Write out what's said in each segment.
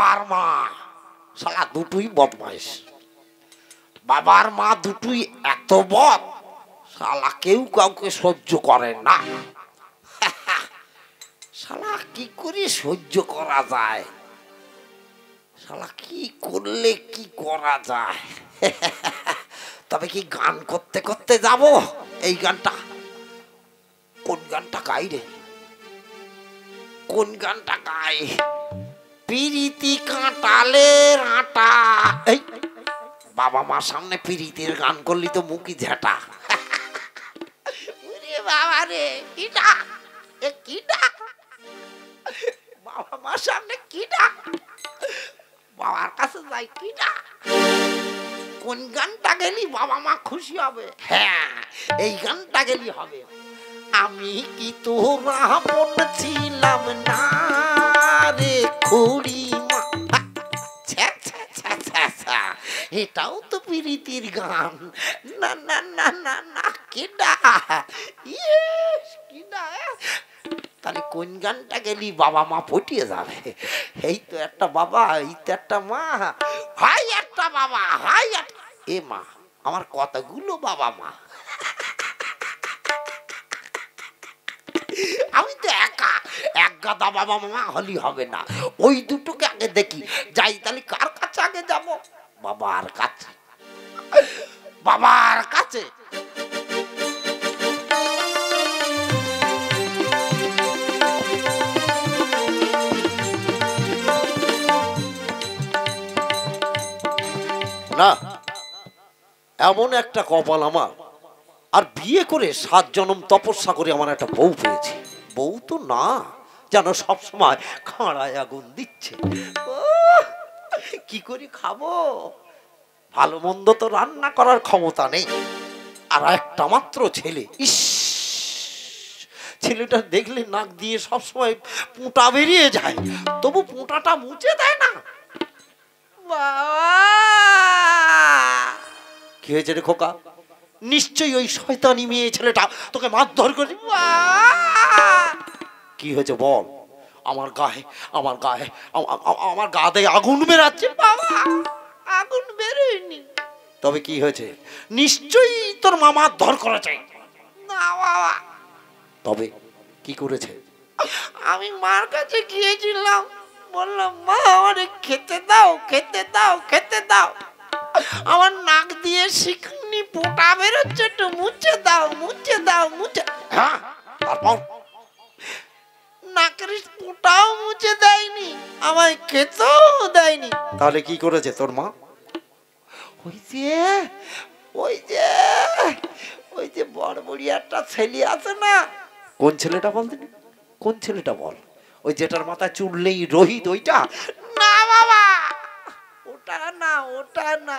বাবার মা শালা দুটোই বদমাইশ। বাবার মা দুটোই এত বদ, শালা কেউ কাউকে সহ্য করে না। শালা কি করে সহ্য করা যায়, শালা কি করলে কি করা যায়। তবে কি গান করতে করতে যাব? এই গানটা, কোন গানটা গাই রে, কোন গানটা গাই? পিরিতি কাঁটালের আটা। এই বাবা মার সামনে পিরিতির গান করলি তো মুখি ঝেঁটা। বাবা রে কিটা, এ কিটা, বাবা মার সামনে কিটা, বাবার কাছে যাই কিটা। কোন গানটা গেলি বাবা মা খুশি হবে? হ্যাঁ, এই গানটা গেলি হবে। আমি কি তোরা বলছিলাম না রে খুড়িমা। এটাও তো প্রীতির গান। না না না না না, কেডা কিডা? তাহলে কোন গানটা গেলি বাবা মা পটিয়ে যাবে? এই তো একটা বাবা, এই তো একটা মা, হাই একটা বাবা, হাই এ মা, আমার কতগুলো বাবা মা। আমি তো একা, এক গাদা বাবা মা হলি হবে না, ওই দুটোকে আগে দেখি। যাই তাহলে কার কাছে আগে যাব? বাবার কাছে, বাবার কাছে। না, এমন একটা কপাল আমার, আর বিয়ে করে 7 জন্ম তপস্যা করে আমার একটা বউ পেয়েছি। বউ তো না, যেন সবসময় খাড়ায় আগুন দিচ্ছে। কি করে খাবো? ভালো মন্দ তো রান্না করার ক্ষমতা নেই। আর একটা মাত্র ছেলে, ইস, ছেলেটা দেখলে নাক দিয়ে সবসময় পুঁটা বেরিয়ে যায়, তবু পুঁটাটা মুছে দেয় না। কি হয়েছে রে খোকা? নিশ্চয়ই ওই শয়তানি মেয়ে ছেলেটা তোকে মারধর করে। কি হয়েছে বল? আমার গায়ে, আমার গায়ে, আমার গা দিয়ে আগুন বেরাচ্ছে। বাবা, আগুন বেরোয়নি। তবে কি হয়েছে? নিশ্চয়ই তোর মা মারধর করেছে। না বাবা। তবে কি করেছে? আমি মার কাছে গিয়েছিলাম, বললাম মা আমারে খেতে দাও, খেতে দাও, খেতে দাও। আমার নাক দিয়ে শিকনি পোটা বেরোচ্ছে, একটু মুছে দাও, মুছে দাও, মুছে। হ্যাঁ, তারপর নাকের পোটাও মুছে দেয়নি, আমায় খেতেও দেয়নি। তাহলে কি করেছে তোর মা? ওই যে ওই যে ওই যে বড়বড়ি একটা ছেলে আছে না। কোন ছেলেটা বলতে? কোন ছেলেটা বল? ওই যেটার মাথায় চুললেই রোহিত, ওইটা? না বাবা, ওটা না, ওটা না।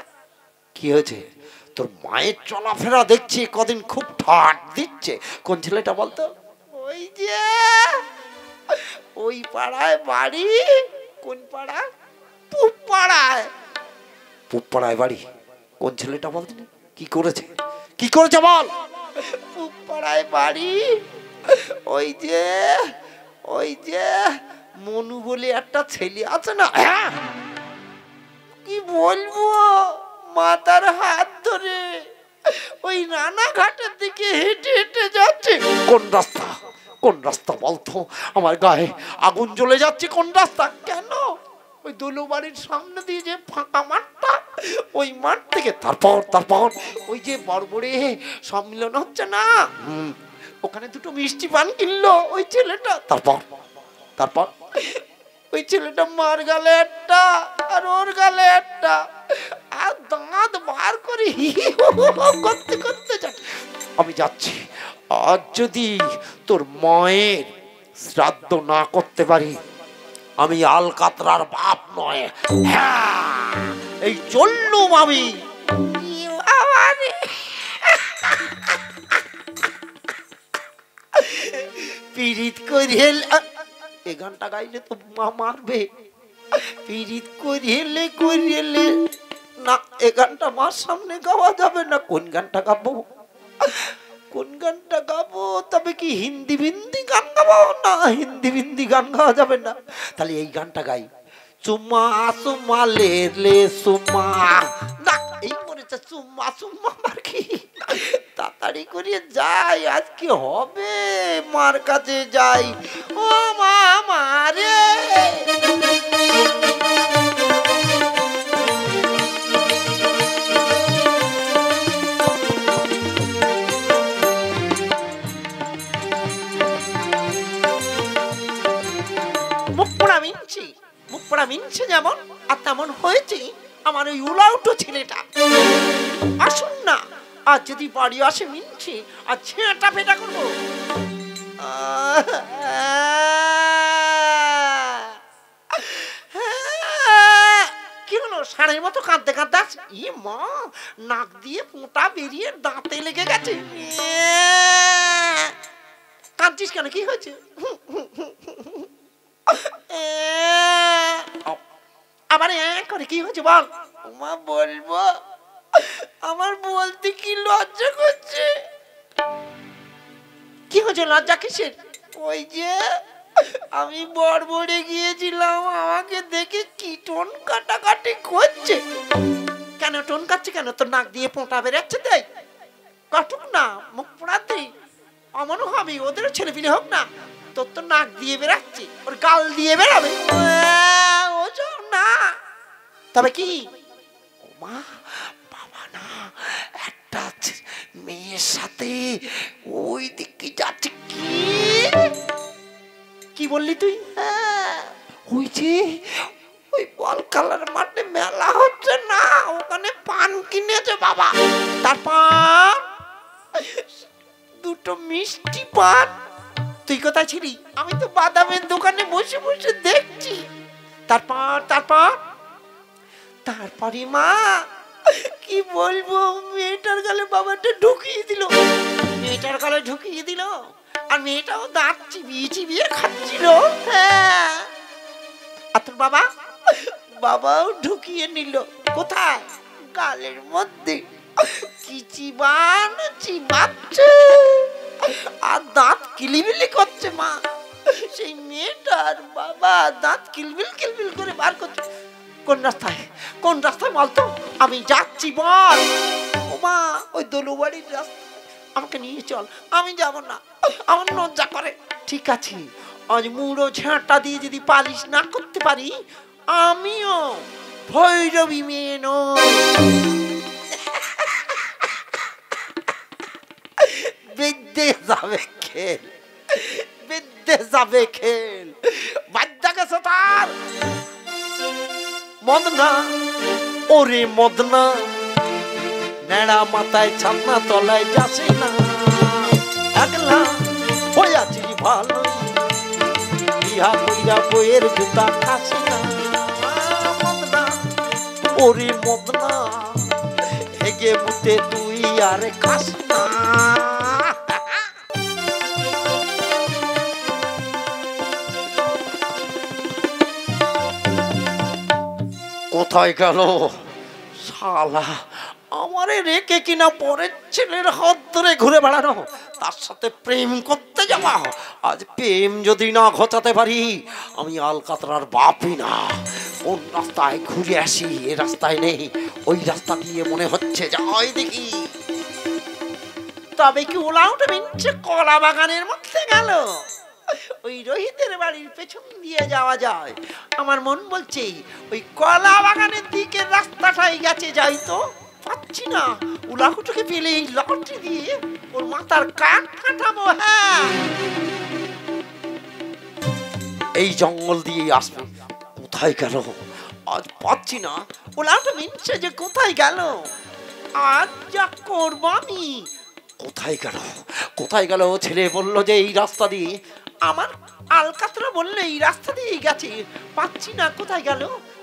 কি হয়েছে? তোর মায়ের চলাফেরা দেখছি কদিন খুব ঠাট দিচ্ছে। কোন ছেলেটা বলতো? ওই যে ওই পাড়ায় বাড়ি। কোন পাড়া? পুব পাড়ায়। পুব পাড়ায় বাড়ি। কোন ছেলেটা বলতো? কি করেছে? কি করেছে বল? পুব পাড়ায় বাড়ি। ওই যে ওই যে মনু বলে একটা ছেলে আছে না। হ্যাঁ, কি বলবো, মাথার হাত ধরে ওই রানাঘাটের দিকে হেঁটে হেঁটে যাচ্ছে। কোন রাস্তা? কোন রাস্তা বলতো? আমার গায়ে আগুন জ্বলে যাচ্ছে। কোন রাস্তা? কেন? ওই দোলু বাড়ির সামনে দিয়ে যে ফাঁকা মাঠটা, ওই মাঠ থেকে। তারপর তারপর ওই যে বড়বড়ে সম্মিলন হচ্ছে না, ওখানে দুটো মিষ্টি পান কিনলো ওই ছেলেটা। তারপর তারপর ওই ছেলেটা মার গালে একটা আর ওর গালে একটা, আর দাঁত বার করে করতে করতে যাচ্ছে। আমি যাচ্ছি, আজ যদি তোর মায়ের শ্রাদ্ধ না করতে পারি, আমি আলকাতরার বাপ নয়। হ্যাঁ, এই চললুম আমি। পিরিত করিয়ে এ গানটা গাইলে তো মা মারবে। পিরিত করিয়েলে করিয়েলে না, এ গানটা মার সামনে গাওয়া যাবে না। কোন গানটা গাবো? কোন গানটা গাবো? তবে কি হিন্দি বিন্দি গান গাবো? না, হিন্দি বিন্দি গান গাওয়া যাবে না। তাহলে এই গানটা গাই, চুম্মা চুম্মা লে লে চুম্মা না এই মরেছে চুম্মা চুম্মা মার কি তাড়াতাড়ি করে যাই আজ কি হবে মার কাছে যাই ও মা মারে মুখ পড়া মিনছে যেমন আর তেমন হয়েছে আমার ওই উলাউটো ছেলেটা। আসুন না আর যদি বাড়ি আসে মিনছে আর ছেঁটা ফেটা করবো। কি হলো ষাঁড়ের মতো কাঁদতে কাঁদতে আসছে? ই মা নাক দিয়ে পোঁটা বেরিয়ে দাঁতে লেগে গেছে। কাঁদছিস কেন? কি হয়েছে? আবার করে কি হয়েছে বল? মা বলবো আমার বলতে কি লজ্জা করছে। কি হয়েছে? লজ্জা কিসের? ওই যে আমি বড়বড়ে গিয়েছিলাম আমাকে দেখে কি টোন কাটাকাটি করছে। কেন টোন কাটছে কেন? তোর নাক দিয়ে পোঁটা বেরাচ্ছে তাই? কাটুক না মুখ পোড়াতে অমন হবে, ওদেরও ছেলে পিলে হোক না। তোর তো নাক দিয়ে বেরাচ্ছে, ওর গাল দিয়ে বেরাবে না। তবে কি মা বাবা না একটা মেয়ের সাথে ওই দিকে যাচ্ছে। কি বললি তুই? ওই যে ওই বল কালার মাঠে মেলা হচ্ছে না, ওখানে পান কিনেছে বাবা। তারপর দুটো মিষ্টি পান। তুই কোথায় ছিলি? আমি তো বাদামের দোকানে বসে বসে দেখছি। তারপরে মা কি বলবো, মেয়েটার গালে বাবাটা ঢুকিয়ে দিল। আর মেয়েটাও দাঁত চিবিয়ে খাচ্ছিল। হ্যাঁ, আর তোর বাবাও ঢুকিয়ে নিল। কোথায়? গালের মধ্যে। কি চিবাচ্ছে আর দাঁত কিলিবিলি করছে মা। সেই মেয়েটার বাবা দাঁত কিলবিল করে বার করছে। কোন রাস্তায় বলতো? আমি যাচ্ছি বল। ও মা ওই দলুবাড়ির রাস্তা, আমাকে নিয়ে চল। আমি যাব না, আমার লজ্জা করে। ঠিক আছে, আজ মুড়ো ঝাঁটা দিয়ে যদি পালিশ না করতে পারি, আমিও ভৈরবী মেয়ে নই। বিদ্যে যাবে খেল বাদ্যা গেছে তার। মদনা ওরে মদনা, নেড়া মাথায় ছান্না তলায় যাচ্ছে না। একলা হয়ে আছিস ভালো, বিহা কইরা বইয়ের জুতা খাসি না। মদনা ওরে মদনা, হেগে মুতে তুই আর খাস না। কোথায় গেল শালা? আমারে রেখে কিনা পরের ছেলের হাত ধরে ঘুরে বেড়ানো, তার সাথে প্রেম করতে যাওয়া। আজ প্রেম যদি না ঘটাতে পারি, আমি আলকাতরার বাপই না। কোন রাস্তায় ঘুরে আসি? এ রাস্তায় নেই, ওই রাস্তা দিয়ে মনে হচ্ছে যাই দেখি। তবে কি ওলাউটা মিনছে কলা বাগানের মধ্যে গেল? ওই রোহিতের বাড়ির পেছন দিয়ে যাওয়া যায়। আমার মন বলছে ওই কলা বাগানের দিকে রাস্তাটাই গেছে, যাই তো পাচ্ছি না। উলাকুটুকে পেলে এই লকটি দিয়ে ওর মাথার কান কাটাবো। হ্যাঁ, এই জঙ্গল দিয়ে আসবে। কোথায় গেল? আজ পাচ্ছি না। উলাউটা মিনছে যে কোথায় গেল? আজ যা করবো আমি। কোথায় গেল? ছেলে বললো যে এই রাস্তা দিয়ে। আমার আলকাতরা বললে এই রাস্তা দিয়ে গেছে, পাচ্ছি না।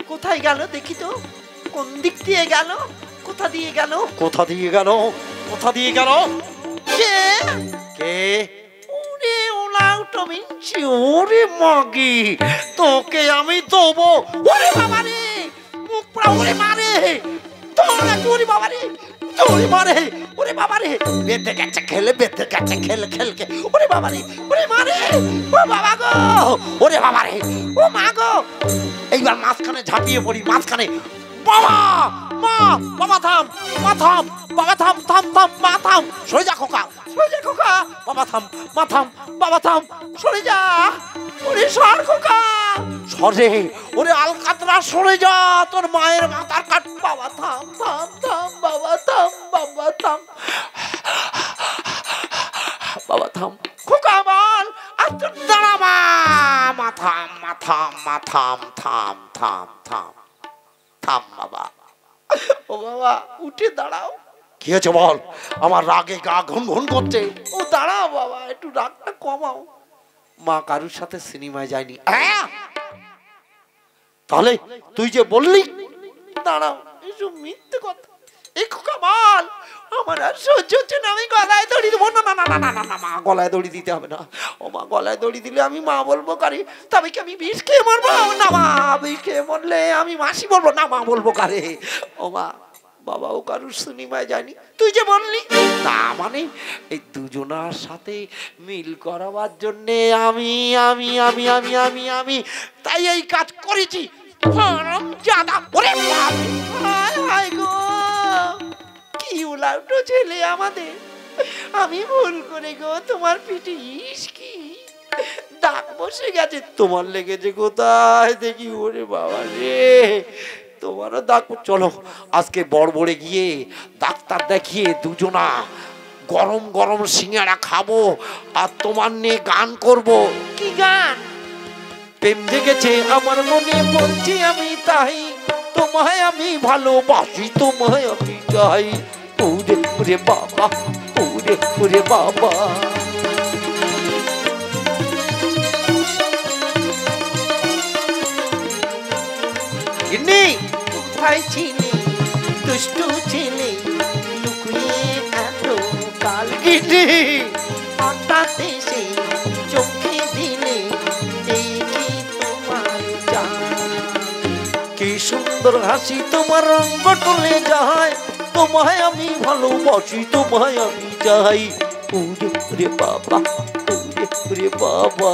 কোথায় গেল দেখি তো, কোন দিক দিয়ে গেল? কোথা দিয়ে গেল? কে? ওরে ওলাউটা মিনছি, ওরে মাগি, তোকে আমি দেবো। ওরে বাবা রে, মুখ পোড়া। ওরে মারে তোরে বাবা রে, তোরে মারে। ওরে বাবা রে, বেঁধে গেছে খেলে, বেঁধে গেছে খেলে খেলকে। ওরে বাবা রে, ওরে মা রে, ও বাবা গো, ওরে বাবা রে, ও মা গো। এইবার মাঝখানে ঝাঁপিয়ে পড়ি, মাঝখানে। বাবা, মা, বাবা থাম, মা থাম, বাবা থাম, থাম থাম, মা থাম, সরে যা খোকা, সরে যা খোকা, বাবা থাম, মা থাম, বাবা থাম, সরে যা। ওরে সর খোকা, সরে, ওরে আলকাতরা সরে যা, তোর মায়ের মাথার কাট। বাবা থাম, থাম থাম, বাবা থাম, বাবা থাম, বাবা থাম, খোকা বল, আর তোর দাঁড়া মা, মা থাম, মা থাম, মা থাম, থাম থাম থাম থাম বাবা। ও বাবা উঠে দাঁড়াও। কি হয়েছে বল? আমার রাগে গা ঘন ঘন করছে। ও দাঁড়াও বাবা, একটু রাগটা কমাও। মা কারুর সাথে সিনেমায় যায়নি। তাহলে তুই যে বললি, দাঁড়াও, এসব মিথ্যে কথা। এই খোকা বল, আমার আর সহ্য হচ্ছে না, আমি গলায় দড়ি দেবো। না না না না না না মা, গলায় দড়ি দিতে হবে না। ও মা, গলায় দড়ি দিলে আমি মা বলবো কারে? তবে কি আমি বিষ খেয়ে মরবো? না মা, বিষ খেয়ে মরলে আমি মাসি বলবো না, মা বলবো কারে? ও মা, বাবাও কারুর সিনেমায় যায়নি। তুই যে বললি না, মানে এই দুজনার সাথে মিল করাবার জন্যে আমি আমি আমি আমি আমি আমি তাই এই কাজ করেছি। কি উলাউটো ছেলে আমাদের। আমি ভুল করে গো তোমার পিঠে কি দাগ বসে গেছে। তোমার লেগেছে কোথায় দেখি? ওরে বাবা রে, তোমারও দাগ। চলো আজকে বড়বড়ে গিয়ে ডাক্তার দেখিয়ে দুজনা গরম গরম সিঙ্গারা খাবো আর তোমার নিয়ে গান করব। কি গান? প্রেম জেগেছে আমার মনে, বলছি আমি তাই, তোমায় আমি ভালোবাসি, তোমায় আমি চাই। ওরে ওরে বাবা, ওরে ওরে বাবা। কোথায় ছিলে দুষ্টু ছেলে, লুকিয়ে এত কাল গিয়ে হঠাৎ এসে চোখে দিলে, এই কি তোমার কি সুন্দর হাসি, তোমার রঙ টলে যায়, তোমায় আমি ভালোবাসি, তোমায় আমি চাই। ওরে ওরে বাবা, ওরে ওরে বাবা।